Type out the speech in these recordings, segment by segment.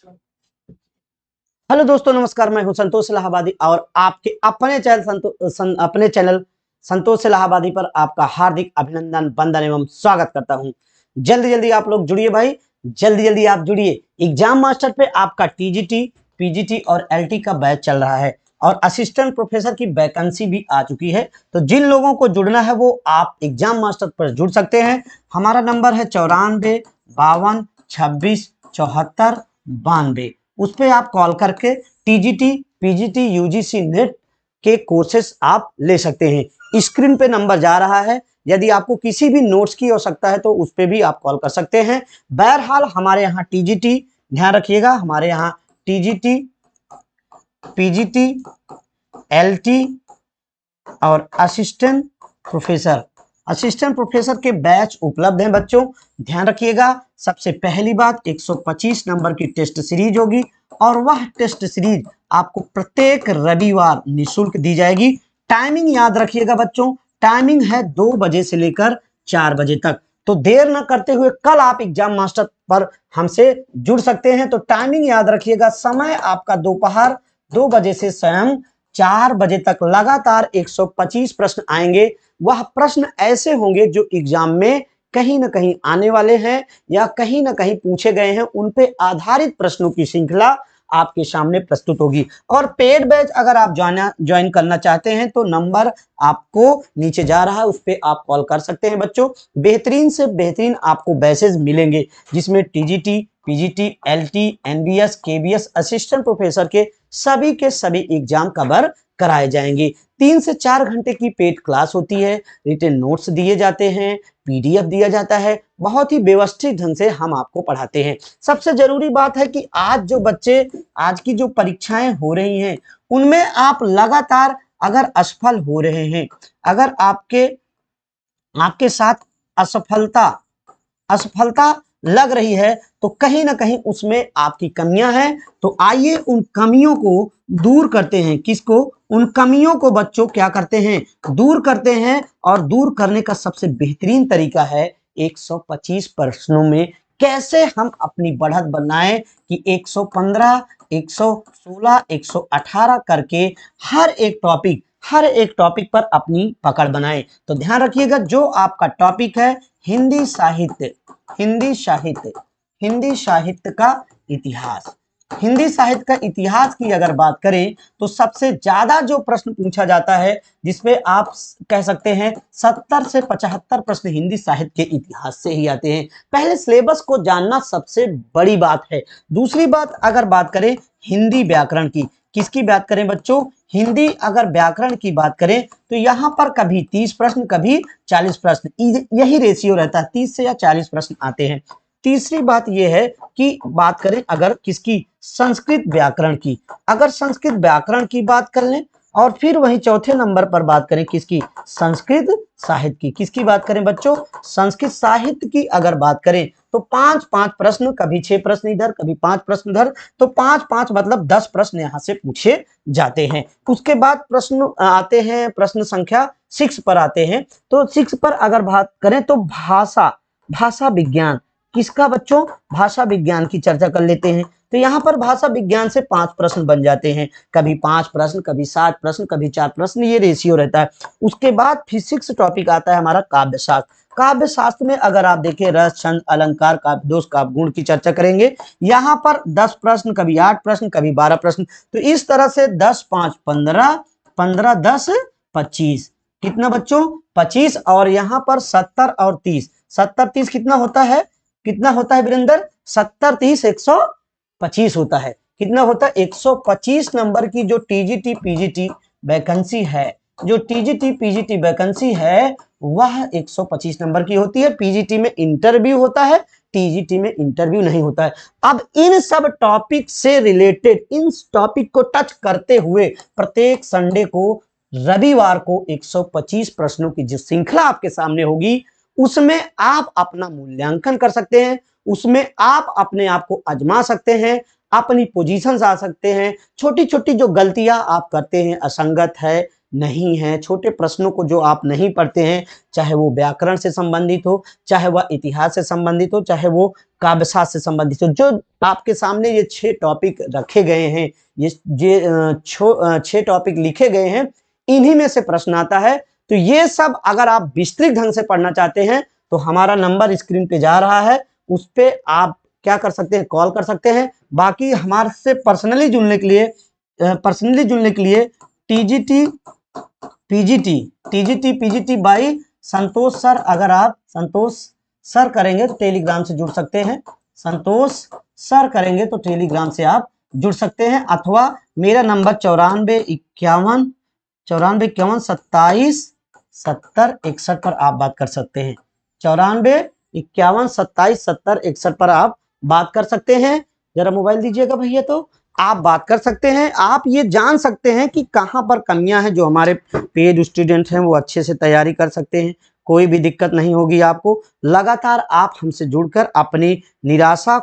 Hello दोस्तों, नमस्कार। मैं हूं संतोष इलाहाबादी और आपके अपने चैनल संतोष इलाहाबादी पर आपका हार्दिक अभिनंदन, वंदन एवं स्वागत करता हूं। जल्दी जल्दी आप लोग जुड़िए भाई, जल्दी जल्दी आप जुड़िए। एग्जाम मास्टर पे आपका टीजीटी, पीजीटी और एलटी का बैच चल रहा है और असिस्टेंट प्रोफेसर की वैकेंसी भी आ चुकी है। तो जिन लोगों को जुड़ना है वो आप एग्जाम मास्टर पर जुड़ सकते हैं। हमारा नंबर है 94 52 26 74 92। उस पर आप कॉल करके टीजीटी, पीजीटी, यूजीसी नेट के कोर्सेस आप ले सकते हैं। स्क्रीन पे नंबर जा रहा है। यदि आपको किसी भी नोट्स की आवश्यकता है तो उस पर भी आप कॉल कर सकते हैं। बहरहाल हमारे यहाँ टीजीटी, ध्यान रखिएगा, हमारे यहाँ टीजीटी, पीजीटी, एलटी और असिस्टेंट प्रोफेसर के बैच उपलब्ध हैं बच्चों। ध्यान रखिएगा, सबसे पहली बात 125 नंबर की टेस्ट सीरीज होगी और वह टेस्ट सीरीज आपको प्रत्येक रविवार निःशुल्क दी जाएगी। टाइमिंग याद रखिएगा बच्चों, टाइमिंग है 2 बजे से लेकर 4 बजे तक। तो देर न करते हुए कल आप एग्जाम मास्टर पर हमसे जुड़ सकते हैं। तो टाइमिंग याद रखिएगा, समय आपका दोपहर 2 बजे से स्वयं 4 बजे तक लगातार 125 प्रश्न आएंगे। वह प्रश्न ऐसे होंगे जो एग्जाम में कहीं ना कहीं आने वाले हैं या कहीं ना कहीं पूछे गए हैं, उन पे आधारित प्रश्नों की श्रृंखला आपके सामने प्रस्तुत होगी। और पेड बैच अगर आप ज्वाइन करना चाहते हैं तो नंबर आपको नीचे जा रहा है, उस पर आप कॉल कर सकते हैं बच्चों। बेहतरीन से बेहतरीन आपको बैचेज मिलेंगे जिसमें TGT, PGT, LT, NBS, KBS, assistant professor के सभी एग्जाम कवर कराए जाएंगे। 3 से 4 घंटे की पेड क्लास होती है, रिटन नोट्स दिए जाते हैं, पीडीएफ दिया जाता है, बहुत ही व्यवस्थित ढंग से हम आपको पढ़ाते हैं। सबसे जरूरी बात है कि आज की जो परीक्षाएं हो रही हैं उनमें आप लगातार अगर असफल हो रहे हैं, अगर आपके साथ असफलता असफलता लग रही है तो कहीं ना कहीं उसमें आपकी कमियां हैं। तो आइए उन कमियों को दूर करते हैं। किसको? उन कमियों को बच्चों क्या करते हैं? दूर करते हैं। और दूर करने का सबसे बेहतरीन तरीका है 125 प्रश्नों में कैसे हम अपनी बढ़त बनाएं कि 115, 116, 118 करके हर एक टॉपिक पर अपनी पकड़ बनाएं। तो ध्यान रखिएगा, जो आपका टॉपिक है हिंदी साहित्य, हिंदी साहित्य का इतिहास, हिंदी साहित्य का इतिहास की अगर बात करें तो सबसे ज्यादा जो प्रश्न पूछा जाता है, जिसमें आप कह सकते हैं 70 से 75 प्रश्न हिंदी साहित्य के इतिहास से ही आते हैं। पहले सिलेबस को जानना सबसे बड़ी बात है। दूसरी बात अगर बात करें हिंदी व्याकरण की, किसकी बात करें बच्चों? हिंदी अगर व्याकरण की बात करें तो यहाँ पर कभी 30 प्रश्न, कभी 40 प्रश्न, यही रेशियो रहता है, 30 से या 40 प्रश्न आते हैं। तीसरी बात यह है कि बात करें अगर किसकी? संस्कृत व्याकरण की। अगर संस्कृत व्याकरण की बात कर लें और फिर वहीं चौथे नंबर पर बात करें किसकी? संस्कृत साहित्य की। किसकी बात करें बच्चों? संस्कृत साहित्य की अगर बात करें तो 5-5 प्रश्न, कभी 6 प्रश्न इधर, कभी 5 प्रश्न इधर, तो 5-5 मतलब 10 प्रश्न यहां से पूछे जाते हैं। उसके बाद प्रश्न आते हैं, प्रश्न संख्या 6 पर आते हैं। तो 6 पर अगर बात करें तो भाषा विज्ञान, किसका बच्चों? भाषा विज्ञान की चर्चा कर लेते हैं। तो यहाँ पर भाषा विज्ञान से 5 प्रश्न बन जाते हैं, कभी 5 प्रश्न, कभी 7 प्रश्न, कभी 4 प्रश्न, ये रेशियो रहता है। उसके बाद फिजिक्स टॉपिक आता है हमारा काव्य शास्त्र। काव्य शास्त्र में अगर आप देखें रस, छंद, अलंकार, काव्य दोष, काव्य गुण की चर्चा करेंगे। यहाँ पर 10 प्रश्न, कभी 8 प्रश्न, कभी 12 प्रश्न। तो इस तरह से 10, 5, 15, 15, 10, 25, कितना बच्चों? 25। और यहाँ पर 70 और 30, 70 30 कितना होता है? कितना होता है वीरेंद्र? 70 30 125 होता है। कितना होता है? 125 नंबर की जो टीजीटी पीजीटी वैकेंसी है, जो टीजीटी पीजीटी वैकेंसी है वह 125 नंबर की होती है। पीजीटी में इंटरव्यू होता है, टीजीटी में इंटरव्यू नहीं होता है। अब इन सब टॉपिक से रिलेटेड, इन टॉपिक को टच करते हुए प्रत्येक संडे को, रविवार को 125 प्रश्नों की जो श्रृंखला आपके सामने होगी उसमें आप अपना मूल्यांकन कर सकते हैं, उसमें आप अपने आप को आजमा सकते हैं, अपनी पोजीशंस आ सकते हैं। छोटी छोटी जो गलतियां आप करते हैं, असंगत है नहीं है। छोटे प्रश्नों को जो आप नहीं पढ़ते हैं, चाहे वो व्याकरण से संबंधित हो, चाहे वह इतिहास से संबंधित हो, चाहे वो काव्यशास्त्र से संबंधित हो, जो आपके सामने ये 6 टॉपिक रखे गए हैं, ये 6 टॉपिक लिखे गए हैं, इन्हीं में से प्रश्न आता है। तो ये सब अगर आप विस्तृत ढंग से पढ़ना चाहते हैं तो हमारा नंबर स्क्रीन पे जा रहा है, उस पे आप क्या कर सकते हैं, कॉल कर सकते हैं। बाकी हमारे से पर्सनली जुड़ने के लिए TGT PGT by Santosh sir, अगर आप संतोष सर करेंगे तो टेलीग्राम से जुड़ सकते हैं, संतोष सर करेंगे तो टेलीग्राम से आप जुड़ सकते हैं, अथवा मेरा नंबर 9451 27 70 61 पर आप बात कर सकते हैं। 94 51 27 70 61 पर आप बात कर सकते हैं। जरा मोबाइल दीजिएगा भैया, तो आप बात कर सकते हैं। आप ये जान सकते हैं कि कहाँ पर कमियां हैं। जो हमारे पेड स्टूडेंट हैं वो अच्छे से तैयारी कर सकते हैं, कोई भी दिक्कत नहीं होगी आपको। लगातार आप हमसे जुड़कर अपनी निराशा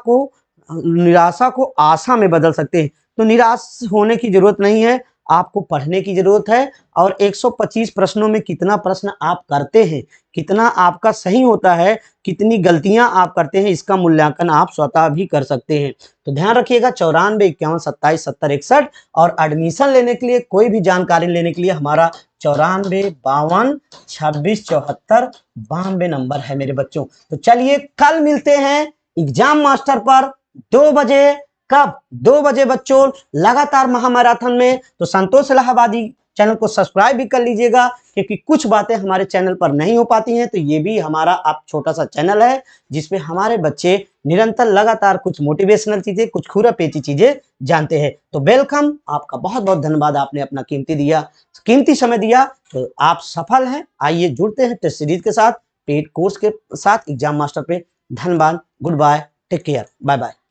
को आशा में बदल सकते हैं। तो निराश होने की जरूरत नहीं है, आपको पढ़ने की जरूरत है। और 125 प्रश्नों में कितना प्रश्न आप करते हैं, कितना आपका सही होता है, कितनी गलतियां आप करते हैं, इसका मूल्यांकन आप स्वतः भी कर सकते हैं। तो ध्यान रखिएगा 94 51 27 70 61। और एडमिशन लेने के लिए, कोई भी जानकारी लेने के लिए हमारा 94 52 26 74 92 नंबर है मेरे बच्चों। तो चलिए कल मिलते हैं एग्जाम मास्टर पर 2 बजे। कब? 2 बजे बच्चों, लगातार महामैराथन में। तो संतोष इलाहाबादी चैनल को सब्सक्राइब भी कर लीजिएगा, क्योंकि कुछ बातें हमारे चैनल पर नहीं हो पाती हैं। तो ये भी हमारा आप छोटा सा चैनल है जिसमें हमारे बच्चे निरंतर लगातार कुछ मोटिवेशनल चीजें, कुछ खुरापेची चीजें जानते हैं। तो वेलकम, आपका बहुत बहुत धन्यवाद, आपने अपना कीमती समय दिया। तो आप सफल हैं। आइए जुड़ते हैं टेस्ट सीरीज के साथ, पेड कोर्स के साथ, एग्जाम मास्टर पे। धन्यवाद, good bye, take care, bye bye.